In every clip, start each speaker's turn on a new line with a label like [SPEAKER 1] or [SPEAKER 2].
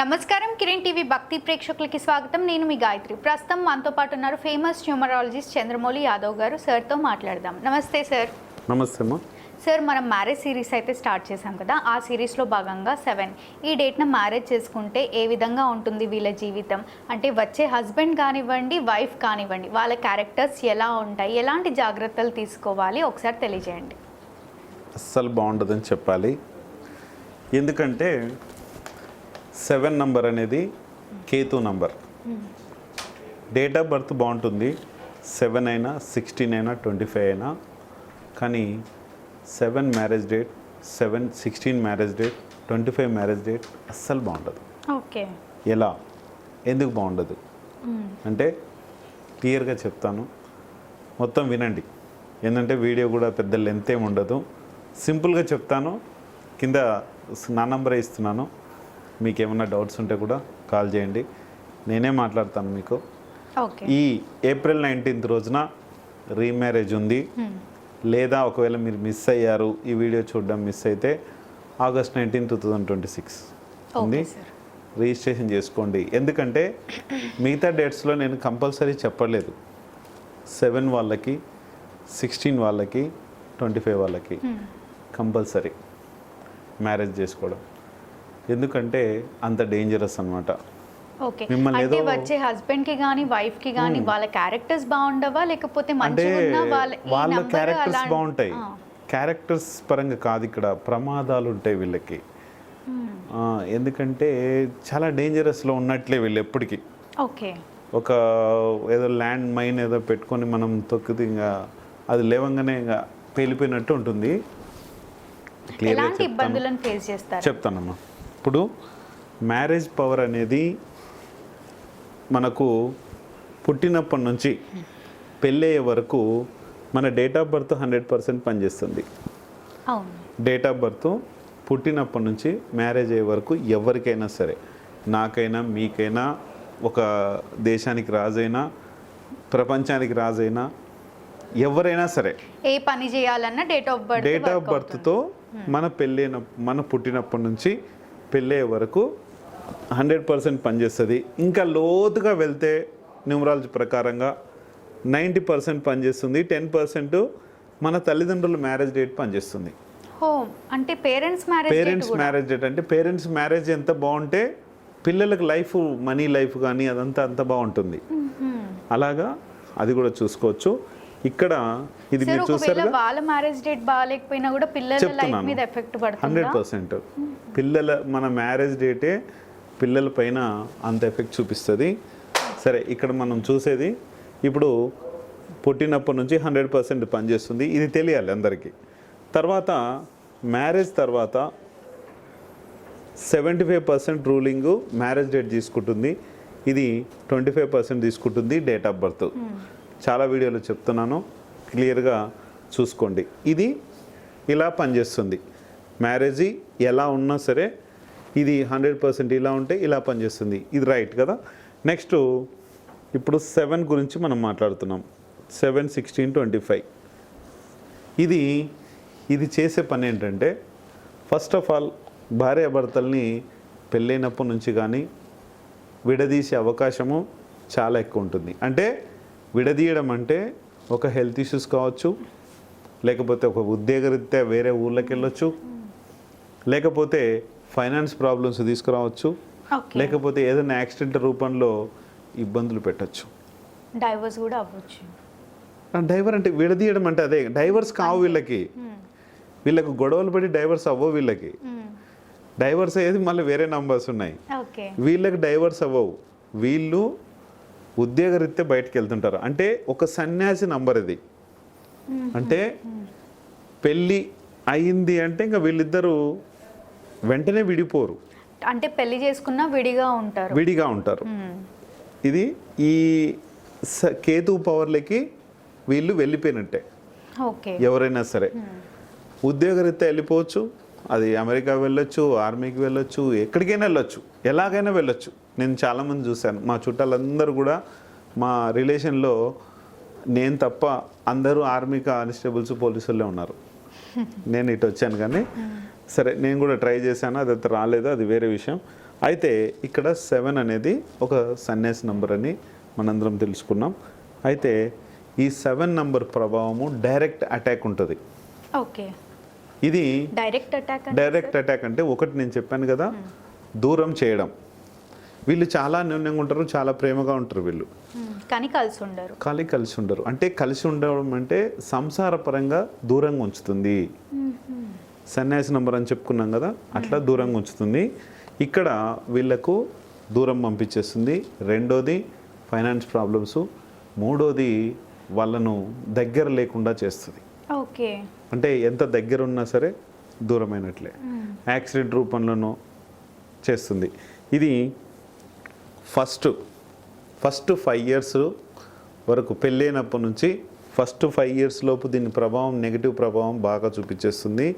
[SPEAKER 1] నమస్కారం కిరణ్ టీవీ భక్తి ప్రేక్షకులకి స్వాగతం. నేను మీ గాయత్రి. ప్రస్తుతం మనతో పాటు ఉన్నారు ఫేమస్ న్యూమరాలజిస్ట్ చంద్రమౌళి యాదవ్ గారు. సార్తో మాట్లాడదాం. నమస్తే సార్.
[SPEAKER 2] నమస్తే అమ్మా.
[SPEAKER 1] సార్, మనం మ్యారేజ్ సిరీస్ అయితే స్టార్ట్ చేసాం కదా, ఆ సిరీస్లో భాగంగా 7 ఈ డేట్న మ్యారేజ్ చేసుకుంటే ఏ విధంగా ఉంటుంది వీళ్ళ జీవితం, అంటే వచ్చే హస్బెండ్ కానివ్వండి, వైఫ్ కానివ్వండి, వాళ్ళ క్యారెక్టర్స్ ఎలా ఉంటాయి, ఎలాంటి జాగ్రత్తలు తీసుకోవాలి, ఒకసారి తెలియజేయండి.
[SPEAKER 2] అస్సలు బాగుండదని చెప్పాలి. ఎందుకంటే 7 నంబర్ అనేది Ketu number. Date of birth బాగుంటుంది, 7 అయినా 16 అయినా 25 అయినా. కానీ 7 marriage date, 7 16 marriage date, 25 marriage date అస్సలు బాగుండదు.
[SPEAKER 1] ఓకే,
[SPEAKER 2] ఎలా, ఎందుకు బాగుండదు అంటే క్లియర్గా చెప్తాను, మొత్తం వినండి. ఏంటంటే వీడియో కూడా పెద్ద లెంత్ ఏమి ఉండదు, సింపుల్గా చెప్తాను. కింద నా నంబరే ఇస్తున్నాను, మీకు ఏమైనా డౌట్స్ ఉంటే కూడా కాల్ చేయండి, నేనే మాట్లాడతాను మీకు. ఈ ఏప్రిల్ 19th రోజున రీమ్యారేజ్ ఉంది. లేదా ఒకవేళ మీరు మిస్ అయ్యారు, ఈ వీడియో చూడడం మిస్ అయితే ఆగస్ట్ 19, 2026 ఉంది, రిజిస్ట్రేషన్ చేసుకోండి. ఎందుకంటే మిగతా డేట్స్లో నేను కంపల్సరీ చెప్పలేదు. 7 వాళ్ళకి, 16 వాళ్ళకి, 25 వాళ్ళకి కంపల్సరీ మ్యారేజ్ చేసుకోవడం. ఎందుకంటే అంత డేంజరస్ అన్నమాట.
[SPEAKER 1] ఓకే, అంటే వచ్చే హస్బెండ్ కి గానీ వైఫ్ కి గానీ వాళ్ళ క్యారెక్టర్స్ బాగుండవా, లేకపోతే మంచిగా ఉన్న
[SPEAKER 2] వాళ్ళ క్యారెక్టర్స్ బాగుంటాయి. క్యారెక్టర్స్ పరంగా కాదు, ఇక్కడ ప్రమాదాలు ఉంటాయి వీళ్ళకి. ఎందుకంటే చాలా డేంజరస్లో ఉన్నట్లే వీళ్ళు ఎప్పటికీ.
[SPEAKER 1] ఓకే,
[SPEAKER 2] ఒక ఏదో ల్యాండ్ మైన్ ఏదో పెట్టుకొని మనం తొక్కితే ఇంకా అది లేవంగానే ఇంకా పేలిపోయినట్టు ఉంటుంది. చెప్తానమ్మా. ఇప్పుడు మ్యారేజ్ పవర్ అనేది మనకు పుట్టినప్పటి నుంచి పెళ్ళయ్యే వరకు మన డేట్ ఆఫ్ బర్త్ 100% పనిచేస్తుంది. డేట్ ఆఫ్ బర్త్ పుట్టినప్పటి నుంచి మ్యారేజ్ అయ్యే వరకు ఎవరికైనా సరే, నాకైనా మీకైనా, ఒక దేశానికి రాజైనా, ప్రపంచానికి రాజైనా, ఎవరైనా సరే
[SPEAKER 1] ఏ పని చేయాలన్నా డేట్ ఆఫ్
[SPEAKER 2] బర్త్తో మన పుట్టినప్పటి నుంచి పెళ్ళయ్యే వరకు 100% పనిచేస్తుంది. ఇంకా లోతుగా వెళ్తే న్యూమరాలజీ ప్రకారంగా 90% పనిచేస్తుంది. 10% మన తల్లిదండ్రుల మ్యారేజ్ డేట్ పనిచేస్తుంది.
[SPEAKER 1] అంటే పేరెంట్స్
[SPEAKER 2] మ్యారేజ్ డేట్ అంటే పేరెంట్స్ మ్యారేజ్ ఎంత బాగుంటే పిల్లలకు లైఫ్, మనీ లైఫ్ కానీ అదంతా అంత బాగుంటుంది. అలాగా అది కూడా చూసుకోవచ్చు. ఇక్కడ ఇది మీరు చూసారు,
[SPEAKER 1] వాళ్ళ మ్యారేజ్ డేట్ బాగాలేకపోయినా కూడా పిల్లల లైఫ్ మీద ఎఫెక్ట్ పడుతుంది.
[SPEAKER 2] 100% మన మ్యారేజ్ డేటే పిల్లల పైన అంత ఎఫెక్ట్ చూపిస్తుంది. సరే, ఇక్కడ మనం చూసేది ఇప్పుడు పుట్టినప్పటి నుంచి 100% పనిచేస్తుంది, ఇది తెలియాలి అందరికీ. తర్వాత మ్యారేజ్ తర్వాత 75% రూలింగ్ మ్యారేజ్ డేట్ తీసుకుంటుంది, ఇది 25% తీసుకుంటుంది డేట్ ఆఫ్ బర్త్. చాలా వీడియోలో చెప్తున్నాను, క్లియర్గా చూసుకోండి. ఇది ఇలా పనిచేస్తుంది. మ్యారేజ్ ఎలా ఉన్నా సరే ఇది 100% ఇలా ఉంటే ఇలా పనిచేస్తుంది. ఇది రైట్ కదా. నెక్స్ట్ ఇప్పుడు 7 గురించి మనం మాట్లాడుతున్నాం. 7, 16, 25 ఇది చేసే పని ఏంటంటే, ఫస్ట్ ఆఫ్ ఆల్ భార్యాభర్తల్ని పెళ్ళైనప్పటి నుంచి కానీ విడదీసే అవకాశము చాలా ఎక్కువ ఉంటుంది. అంటే విడదీయడం అంటే ఒక హెల్త్ ఇష్యూస్ కావచ్చు, లేకపోతే ఒక ఉద్యోగరీత్యా వేరే ఊళ్ళకి వెళ్ళొచ్చు, లేకపోతే ఫైనాన్స్ ప్రాబ్లమ్స్ తీసుకురావచ్చు, లేకపోతే ఏదైనా యాక్సిడెంట్ రూపంలో ఇబ్బందులు పెట్టచ్చు,
[SPEAKER 1] డైవర్స్ కూడా అవ్వచ్చు.
[SPEAKER 2] డైవర్ అంటే విడదీయడం అంటే అదే. డైవర్స్ కావు వీళ్ళకు గొడవలు పడి డైవర్స్ అవ్వవు. వీళ్ళకి డైవర్స్ అయ్యేది మళ్ళీ వేరే నంబర్స్ ఉన్నాయి, వీళ్ళకి డైవర్స్ అవ్వవు. వీళ్ళు ఉద్యోగరీత్యా బయటకు వెళ్తుంటారు. అంటే ఒక సన్యాసి నంబర్ ఇది. అంటే పెళ్ళి అయింది అంటే ఇంకా వీళ్ళిద్దరూ వెంటనే విడిపోరు,
[SPEAKER 1] అంటే పెళ్లి చేసుకున్నా విడిగా ఉంటారు.
[SPEAKER 2] ఇది ఈ కేతు పవర్లకి వీళ్ళు వెళ్ళిపోయినట్టే. ఎవరైనా సరే ఉద్యోగరీత్యా వెళ్ళిపోవచ్చు, అది అమెరికా వెళ్ళొచ్చు, ఆర్మీకి వెళ్ళొచ్చు, ఎక్కడికైనా వెళ్ళొచ్చు, ఎలాగైనా వెళ్ళొచ్చు. నేను చాలామంది చూశాను, మా చుట్టాలందరూ కూడా, మా రిలేషన్లో నేను తప్ప అందరూ ఆర్మీ కానిస్టేబుల్స్, పోలీసులే ఉన్నారు. నేను ఇటు వచ్చాను కానీ సరే నేను కూడా ట్రై చేశాను, అది రాలేదు, అది వేరే విషయం. అయితే ఇక్కడ 7 అనేది ఒక సన్యాసి నంబర్ అని మనందరం తెలుసుకున్నాం. అయితే ఈ 7 నంబర్ ప్రభావము డైరెక్ట్ అటాక్ ఉంటుంది.
[SPEAKER 1] ఓకే,
[SPEAKER 2] ఇది
[SPEAKER 1] డైరెక్ట్
[SPEAKER 2] అటాక్ అంటే ఒకటి నేను చెప్పాను కదా, దూరం చేయడం. వీళ్ళు చాలా అన్యోన్యంగా ఉంటారు, చాలా ప్రేమగా ఉంటారు వీళ్ళు,
[SPEAKER 1] కానీ కలిసి ఉండరు.
[SPEAKER 2] అంటే కలిసి ఉండడం అంటే సంసార పరంగా దూరంగా ఉంచుతుంది. సన్యాసి నంబర్ అని చెప్పుకున్నాం కదా, అట్లా దూరంగా ఉంచుతుంది. ఇక్కడ వీళ్ళకు దూరం పంపించేస్తుంది. రెండోది ఫైనాన్స్ ప్రాబ్లమ్స్. మూడోది వాళ్ళను దగ్గర లేకుండా చేస్తుంది.
[SPEAKER 1] ఓకే,
[SPEAKER 2] అంటే ఎంత దగ్గర ఉన్నా సరే దూరమైనట్లే, యాక్సిడెంట్ రూపంలోనూ చేస్తుంది. ఇది ఫస్ట్ 5 ఇయర్స్ వరకు పెళ్ళైనప్పటి నుంచి ఫస్ట్ 5 ఇయర్స్ లోపు దీని ప్రభావం, నెగిటివ్ ప్రభావం బాగా చూపించేస్తుంది.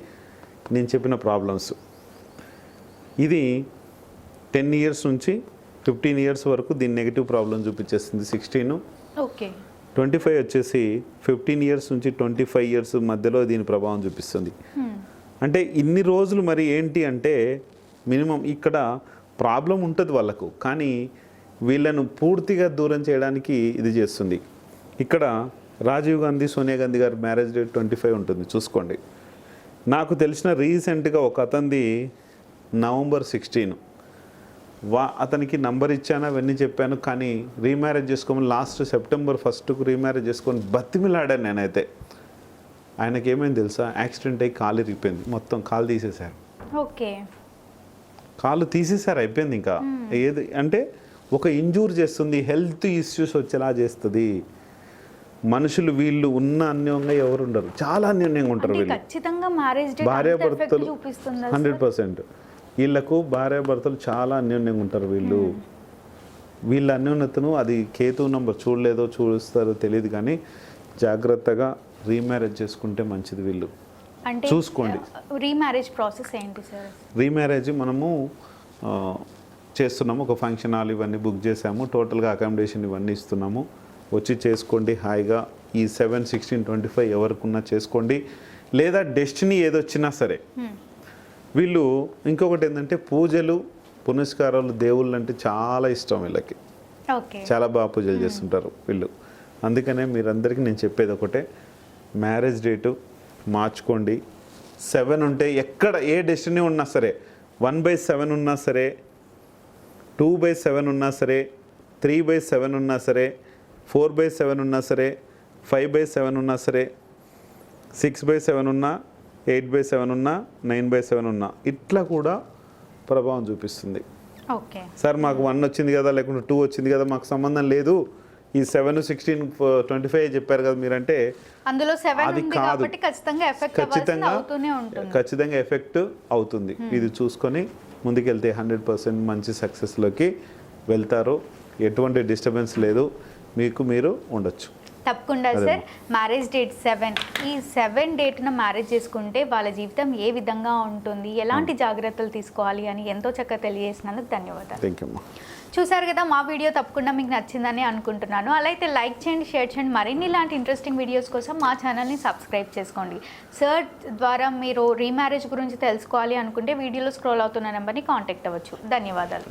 [SPEAKER 2] నేను చెప్పిన ప్రాబ్లమ్స్ ఇది 10 ఇయర్స్ నుంచి 15 ఇయర్స్ వరకు దీని నెగిటివ్ ప్రాబ్లం చూపించేస్తుంది. 16,
[SPEAKER 1] ఓకే,
[SPEAKER 2] 25 వచ్చేసి 15 ఇయర్స్ నుంచి 25 ఇయర్స్ మధ్యలో దీని ప్రభావం చూపిస్తుంది. అంటే ఇన్ని రోజులు మరి ఏంటి అంటే మినిమం ఇక్కడ ప్రాబ్లం ఉంటుంది వాళ్ళకు, కానీ వీళ్ళను పూర్తిగా దూరం చేయడానికి ఇది చేస్తుంది. ఇక్కడ రాజీవ్ గాంధీ, సోనియా గాంధీ గారి మ్యారేజ్ డేట్ 25 ఉంటుంది, చూసుకోండి. నాకు తెలిసిన రీసెంట్గా ఒక అతనిది నవంబర్ 16. అతనికి నంబర్ ఇచ్చాను, అవన్నీ చెప్పాను, కానీ రీమ్యారేజ్ చేసుకోమని లాస్ట్ సెప్టెంబర్ 1కు రీమ్యారేజ్ చేసుకొని బతిమిలాడాను నేనైతే. ఆయనకి ఏమైంది తెలుసా, యాక్సిడెంట్ అయ్యి కాలు ఇరిగిపోయింది, మొత్తం కాలు తీసేశారు.
[SPEAKER 1] ఓకే,
[SPEAKER 2] కాలు తీసేశారు, అయిపోయింది. ఇంకా ఏది అంటే ఒక ఇంజూర్ చేస్తుంది, హెల్త్ ఇష్యూస్ వచ్చేలా చేస్తుంది. మనుషులు వీళ్ళు ఉన్న అన్యోన్యంగా ఎవరు ఉండరు, చాలా అన్యోన్యంగా ఉంటారు వీళ్ళు. భార్యాభర్తలు 100%. వీళ్ళకు భార్యాభర్తలు చాలా అన్యోన్యంగా ఉంటారు వీళ్ళు. వీళ్ళ అన్యోన్యతను అది కేతు నంబర్ చూడలేదో చూస్తారో తెలియదు, కానీ జాగ్రత్తగా రీమ్యారేజ్ చేసుకుంటే మంచిది. వీళ్ళు చూసుకోండి.
[SPEAKER 1] రీమ్యారేజ్ ప్రాసెస్ ఏంటి సార్?
[SPEAKER 2] రీమ్యారేజ్ మనము చేస్తున్నాము, ఒక ఫంక్షన్ హాల్ ఇవన్నీ బుక్ చేసాము, టోటల్గా అకామిడేషన్ ఇవన్నీ ఇస్తున్నాము. వచ్చి చేసుకోండి హాయిగా. ఈ 7, 16, 25 ఎవరికున్నా చేసుకోండి. లేదా డెస్టినీ ఏదొచ్చినా సరే. వీళ్ళు ఇంకొకటి ఏంటంటే పూజలు పునస్కారాలు, దేవుళ్ళు అంటే చాలా ఇష్టం వీళ్ళకి, చాలా బాగా పూజలు చేస్తుంటారు వీళ్ళు. అందుకనే మీరందరికీ నేను చెప్పేది ఒకటే, మ్యారేజ్ డేటు మార్చుకోండి. 7 ఉంటే ఎక్కడ ఏ డెస్టినీ ఉన్నా సరే, 1/7 ఉన్నా సరే, 2/7 ఉన్నా సరే, 3/7 ఉన్నా సరే, 4/7 ఉన్నా సరే, 5/7 ఉన్నా సరే, 6/7 ఉన్నా, 8/7 ఉన్నా, 9/7 ఉన్నా, ఇట్లా కూడా ప్రభావం చూపిస్తుంది.
[SPEAKER 1] ఓకే
[SPEAKER 2] సార్ మాకు 1 వచ్చింది కదా, లేకుంటే 2 వచ్చింది కదా, మాకు సంబంధం లేదు, ఈ 7, 16, 25 చెప్పారు కదా మీరంటే
[SPEAKER 1] అందులో 7
[SPEAKER 2] అది
[SPEAKER 1] ఉంది
[SPEAKER 2] కాదు.
[SPEAKER 1] కాబట్టి
[SPEAKER 2] ఖచ్చితంగా ఎఫెక్ట్ అవుతుంది. ఇది చూసుకొని ముందుకెళ్తే 100% మంచి సక్సెస్లోకి వెళ్తారు. ఎటువంటి డిస్టర్బెన్స్ లేదు, మీకు మీరు ఉండొచ్చు.
[SPEAKER 1] తప్పకుండా సార్. మ్యారేజ్ డేట్ 7, ఈ 7 డేట్న మ్యారేజ్ చేసుకుంటే వాళ్ళ జీవితం ఏ విధంగా ఉంటుంది, ఎలాంటి జాగ్రత్తలు తీసుకోవాలి అని ఎంతో చక్కగా తెలియజేసినందుకు ధన్యవాదాలు.
[SPEAKER 2] Thank you.
[SPEAKER 1] చూసారు కదా, మా వీడియో తప్పకుండా మీకు నచ్చిందని అనుకుంటున్నాను. అలా అయితే లైక్ చేయండి, షేర్ చేయండి. మరిన్ని ఇలాంటి ఇంట్రెస్టింగ్ వీడియోస్ కోసం మా ఛానల్ని సబ్స్క్రైబ్ చేసుకోండి. సార్ ద్వారా మీరు రీమ్యారేజ్ గురించి తెలుసుకోవాలి అనుకుంటే వీడియోలో స్క్రోల్ అవుతున్న నెంబర్ని కాంటాక్ట్ అవ్వచ్చు. ధన్యవాదాలు.